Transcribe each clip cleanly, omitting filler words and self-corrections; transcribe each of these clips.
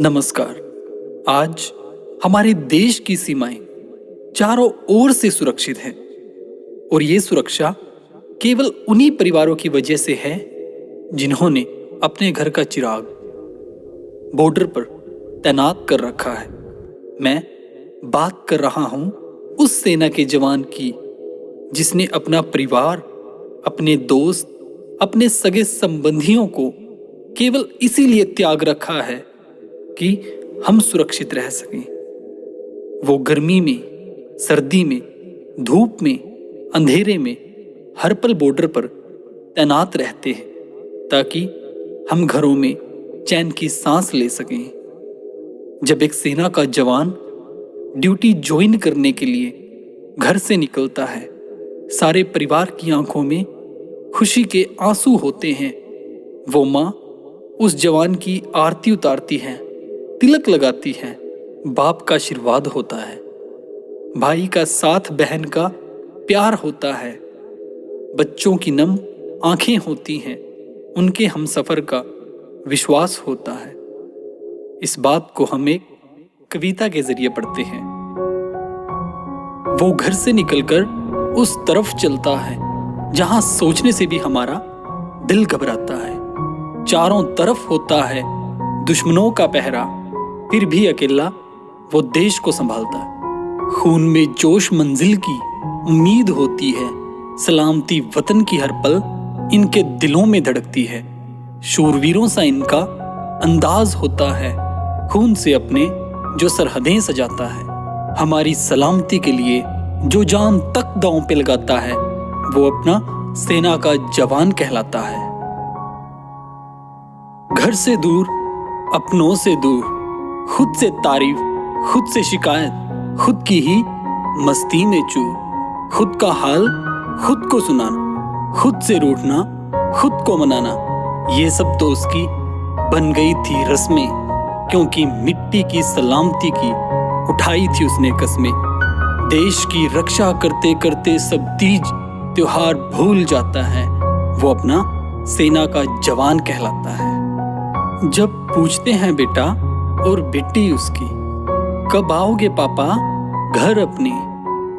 नमस्कार। आज हमारे देश की सीमाएं चारों ओर से सुरक्षित हैं और ये सुरक्षा केवल उन्हीं परिवारों की वजह से है जिन्होंने अपने घर का चिराग बॉर्डर पर तैनात कर रखा है। मैं बात कर रहा हूं उस सेना के जवान की जिसने अपना परिवार, अपने दोस्त, अपने सगे संबंधियों को केवल इसीलिए त्याग रखा है कि हम सुरक्षित रह सकें। वो गर्मी में, सर्दी में, धूप में, अंधेरे में हर पल बॉर्डर पर तैनात रहते हैं ताकि हम घरों में चैन की सांस ले सकें। जब एक सेना का जवान ड्यूटी ज्वाइन करने के लिए घर से निकलता है, सारे परिवार की आंखों में खुशी के आंसू होते हैं। वो माँ उस जवान की आरती उतारती है, तिलक लगाती है, बाप का आशीर्वाद होता है, भाई का साथ, बहन का प्यार होता है, बच्चों की नम आंखें होती हैं, उनके हमसफर का विश्वास होता है। इस बात को हम एक कविता के जरिए पढ़ते हैं। वो घर से निकलकर उस तरफ चलता है जहां सोचने से भी हमारा दिल घबराता है। चारों तरफ होता है दुश्मनों का पहरा, फिर भी अकेला वो देश को संभालता है। खून में जोश मंजिल की उम्मीद होती है, सलामती वतन की हर पल इनके दिलों में धड़कती है। शूरवीरों सा इनका अंदाज होता है, खून से अपने जो सरहदें सजाता है। हमारी सलामती के लिए जो जान तक दांव पे लगाता है, वो अपना सेना का जवान कहलाता है। घर से दूर, अपनों से दूर, खुद से तारीफ, खुद से शिकायत, खुद की ही मस्ती में चूर, खुद का हाल खुद को सुनाना, खुद से रूठना, खुद को मनाना, ये सब तो उसकी बन गई थी रस्में, क्योंकि मिट्टी की सलामती की उठाई थी उसने कस्में। देश की रक्षा करते करते सब तीज त्योहार भूल जाता है, वो अपना सेना का जवान कहलाता है। जब पूछते हैं बेटा और बेटी उसकी, कब आओगे पापा घर अपने,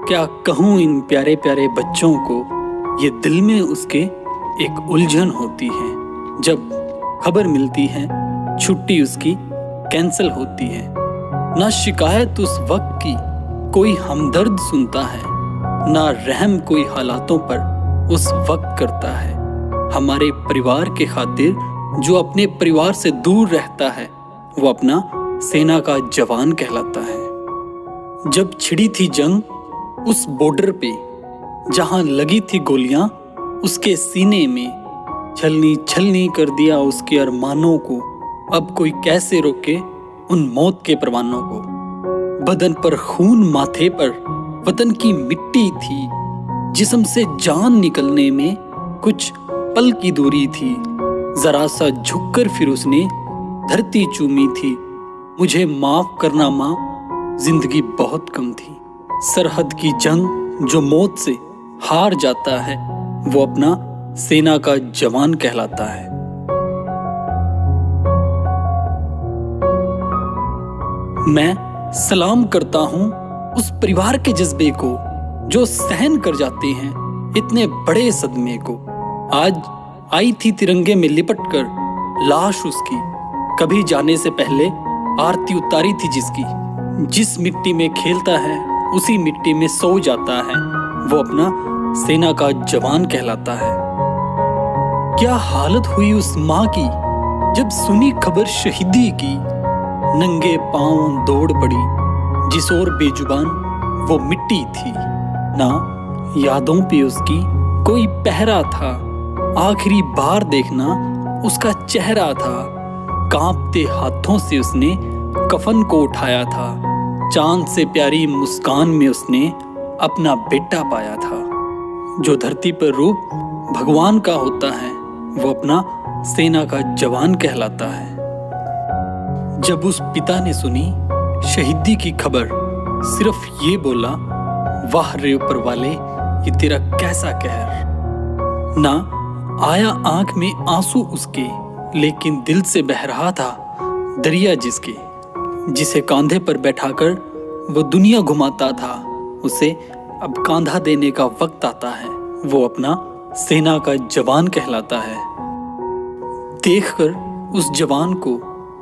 क्या कहूँ इन प्यारे प्यारे बच्चों को, ये दिल में उसके एक उलझन होती है। जब खबर मिलती है छुट्टी उसकी कैंसिल होती है, ना शिकायत उस वक्त की कोई हमदर्द सुनता है, ना रहम कोई हालातों पर उस वक्त करता है। हमारे परिवार के खातिर जो अपने परिवार से दूर रहता है, वो अपना सेना का जवान कहलाता है। जब छिड़ी थी जंग उस बॉर्डर पे, जहां लगी थी गोलियां उसके सीने में, छलनी छलनी कर दिया उसके अरमानों को, अब कोई कैसे रोके उन मौत के परवानों को। बदन पर खून, माथे पर वतन की मिट्टी थी, जिस्म से जान निकलने में कुछ पल की दूरी थी। जरा सा झुककर फिर उसने धरती चूमी थी, मुझे माफ करना माँ, जिंदगी बहुत कम थी। सरहद की जंग जो मौत से हार जाता है, वो अपना सेना का जवान कहलाता है। मैं सलाम करता हूँ उस परिवार के जज्बे को जो सहन कर जाते हैं इतने बड़े सदमे को। आज आई थी तिरंगे में लिपट कर लाश उसकी, कभी जाने से पहले आरती उतारी थी जिसकी। जिस मिट्टी में खेलता है उसी मिट्टी में सो जाता है, वो अपना सेना का जवान कहलाता है। क्या हालत हुई उस माँ की जब सुनी खबर शहीदी की, नंगे पांव दौड़ पड़ी, जिस ओर बेजुबान वो मिट्टी थी। ना यादों पे उसकी कोई पहरा था, आखिरी बार देखना उसका चेहरा था। कांपते हाथों से उसने कफन को उठाया था, चांद से प्यारी मुस्कान में उसने अपना बेटा पाया था। जो धरती पर रूप भगवान का होता है, वो अपना सेना का जवान कहलाता है। जब उस पिता ने सुनी शहीदी की खबर, सिर्फ ये बोला, वाह रे ऊपर वाले, ये तेरा कैसा कहर। ना आया आंख में आंसू उसके, लेकिन दिल से बह रहा था दरिया जिसके। जिसे कांधे पर बैठाकर वो दुनिया घुमाता था, उसे अब कांधा देने का वक्त आता है। वो अपना सेना का जवान कहलाता है। देखकर उस जवान को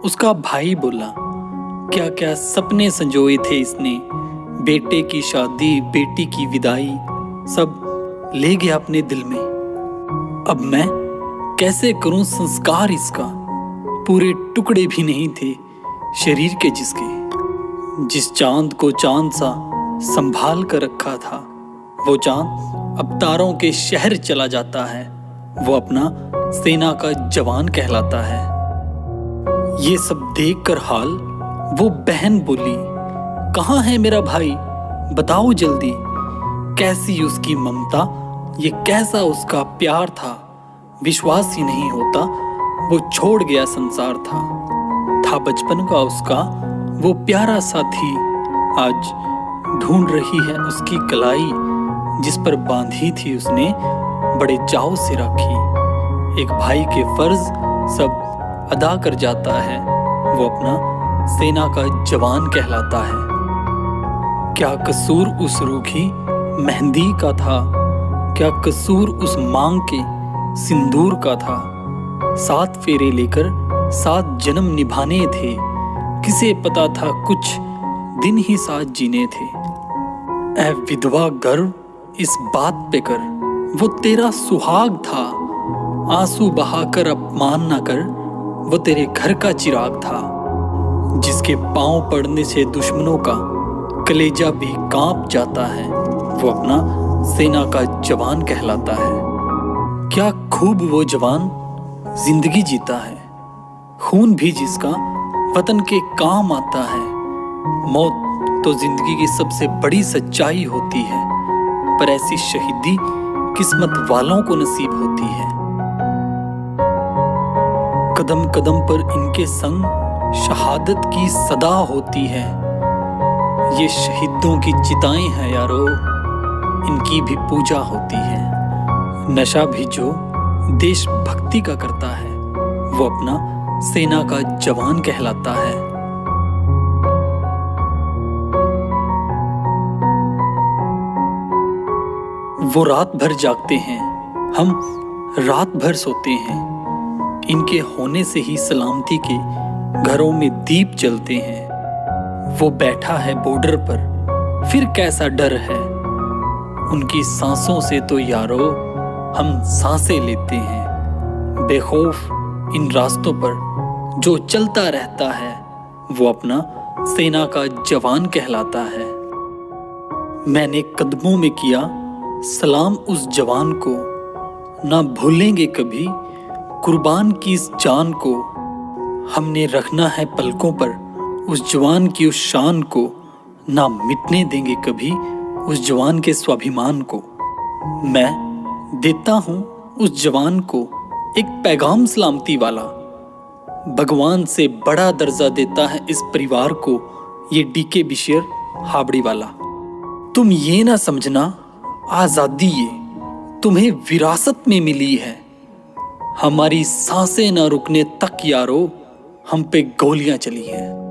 उसका भाई बोला, क्या क्या सपने संजोए थे इसने, बेटे की शादी, बेटी की विदाई, सब ले गया अपने दिल में। अब मैं कैसे करूं संस्कार इसका, पूरे टुकड़े भी नहीं थे शरीर के जिसके। जिस चांद को चांद सा संभाल कर रखा था, वो चांद अब तारों के शहर चला जाता है। वो अपना सेना का जवान कहलाता है। ये सब देखकर हाल वो बहन बोली, कहाँ है मेरा भाई, बताओ जल्दी। कैसी उसकी ममता, ये कैसा उसका प्यार था, विश्वास ही नहीं होता वो छोड़ गया संसार था बचपन का उसका वो प्यारा साथी, आज ढूंढ रही है उसकी कलाई, जिस पर बांधी थी उसने बड़े चाव से राखी। एक भाई के फर्ज सब अदा कर जाता है, वो अपना सेना का जवान कहलाता है। क्या कसूर उस रूखी मेहंदी का था, क्या कसूर उस मांग के सिंदूर का था। 7 फेरे लेकर 7 जन्म निभाने थे, किसे पता था कुछ दिन ही साथ जीने थे। ऐ विधवा गर्व इस बात पे कर, वो तेरा सुहाग था। आंसू बहाकर अपमान न कर, वो तेरे घर का चिराग था। जिसके पांव पड़ने से दुश्मनों का कलेजा भी कांप जाता है, वो अपना सेना का जवान कहलाता है। क्या खूब वो जवान जिंदगी जीता है, खून भी जिसका वतन के काम आता है। मौत तो जिंदगी की सबसे बड़ी सच्चाई होती है, पर ऐसी शहीदी किस्मत वालों को नसीब होती है। कदम कदम पर इनके संग शहादत की सदा होती है। ये शहीदों की चिताएं हैं यारो, इनकी भी पूजा होती है। नशा भी जो देशभक्ति का करता है, वो अपना सेना का जवान कहलाता है। वो रात भर जागते हैं, हम रात भर सोते हैं। इनके होने से ही सलामती के घरों में दीप जलते हैं। वो बैठा है बॉर्डर पर, फिर कैसा डर है। उनकी सांसों से तो यारो हम सांसें लेते हैं। बेखौफ इन रास्तों पर जो चलता रहता है, वो अपना सेना का जवान कहलाता है। मैंने कदमों में किया सलाम उस जवान को, ना भूलेंगे कभी कुर्बान की इस जान को। हमने रखना है पलकों पर उस जवान की उस शान को, ना मिटने देंगे कभी उस जवान के स्वाभिमान को। मैं देता हूं उस जवान को एक पैगाम सलामती वाला, भगवान से बड़ा दर्जा देता है इस परिवार को ये डीके बिशेर हाबड़ी वाला। तुम ये ना समझना आजादी ये तुम्हें विरासत में मिली है। हमारी सांसें ना रुकने तक यारो हम पे गोलियां चली हैं।